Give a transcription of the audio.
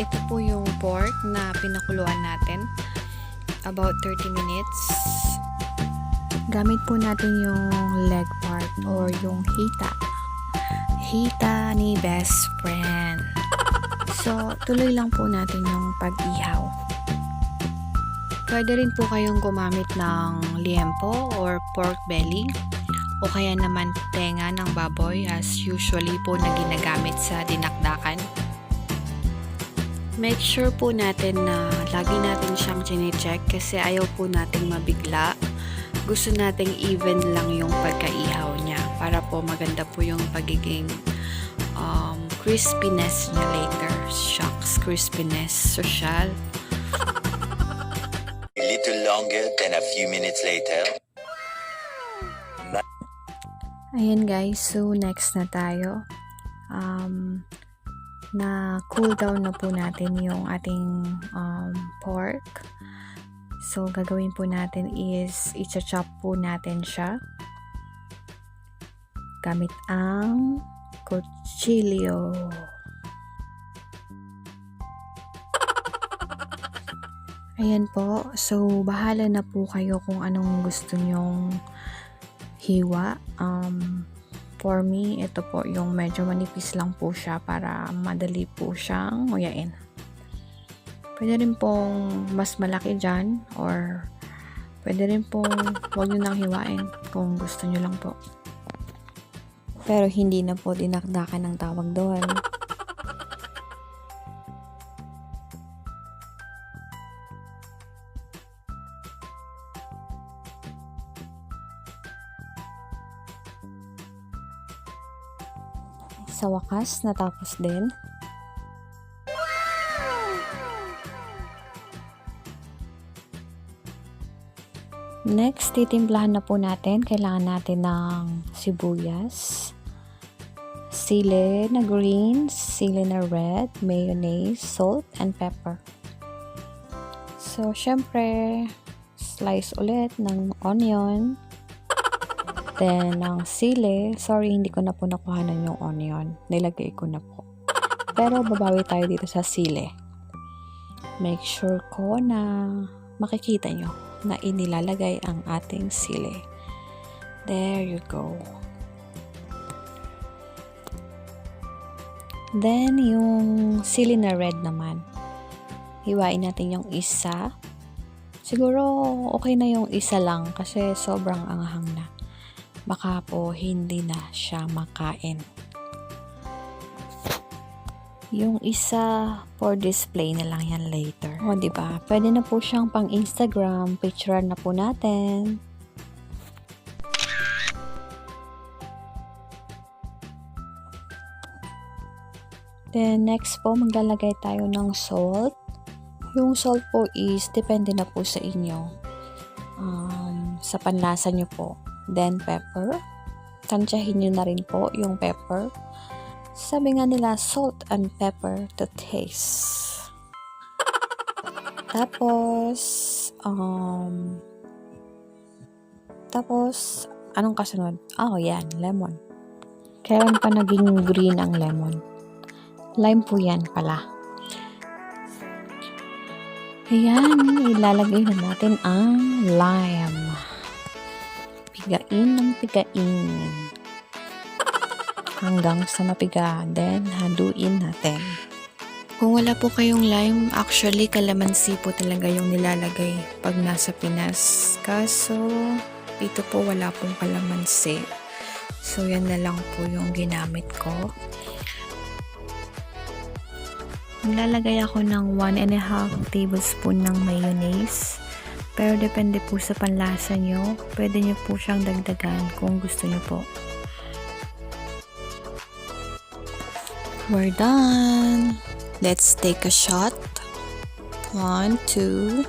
ito po yung pork na pinakuluan natin. About 30 minutes. Gamit po natin yung leg part or yung hita. Hita ni best friend. So, tuloy lang po natin yung pag-ihaw. Pwede rin po kayong gumamit ng liempo or pork belly o kaya naman tenga ng baboy as usually po na ginagamit sa dinakdakan. Make sure po natin na lagi natin siyang chine-check kasi ayaw po nating mabigla. Gusto nating even lang yung pagkaihaw niya para po maganda po yung pagiging crispiness niya later. Shucks, crispiness. Social. A little longer than a few minutes later. Ayan guys, so next na tayo. Na cool down na po natin yung ating pork. So gagawin po natin is i-chop po natin siya gamit ang kutsilyo. Ayan po. So, bahala na po kayo kung anong gusto nyong hiwa. For me, ito po yung medyo manipis lang po siya para madali po siyang nguyain. Pwede rin pong mas malaki dyan or pwede rin pong huwag nyo nang hiwain kung gusto nyo lang po. Pero hindi na po dinakdakan ang tawag doon. Sa wakas, natapos din. Next, titimplahan na po natin. Kailangan natin ng sibuyas, sili na green, sili na red, mayonnaise, salt, and pepper. So, syempre, slice ulit ng onion. Then, ng sili. Sorry, hindi ko na po nakuhanan yung onion. Nilagay ko na po. Pero, babawi tayo dito sa sili. Make sure ko na makikita nyo na inilalagay ang ating sili. There you go. Then, yung sili na red naman. Hiwain natin yung isa. Siguro, okay na yung isa lang kasi sobrang anghang na. Baka po hindi na siya makain. Yung isa for display na lang yan later. O, diba? Pwede na po siyang pang Instagram. Picture na po natin. Then, next po, maglalagay tayo ng salt. Yung salt po is, depende na po sa inyo. Sa panlasa nyo po. Then, pepper. Tansyahin nyo na rin po yung pepper. Sabi nga nila, salt and pepper to taste. Tapos, anong kasunod? Oh, yan, lemon. Kailan pa naging green ang lemon? Lime po yan pala. Ayan, ilalagay na natin ang lime. Pigain ng pigain. Hanggang sa mapiga. Then, haluin natin. Kung wala po kayong lime, actually, kalamansi po talaga yung nilalagay pag nasa Pinas. Kaso, ito po wala pong kalamansi. So, yan na lang po yung ginamit ko. Maglalagay ako ng 1.5 tablespoon ng mayonnaise. Pero depende po sa panlasa nyo. Pwede nyo po siyang dagdagan kung gusto nyo po. We're done. Let's take a shot. 1, 2.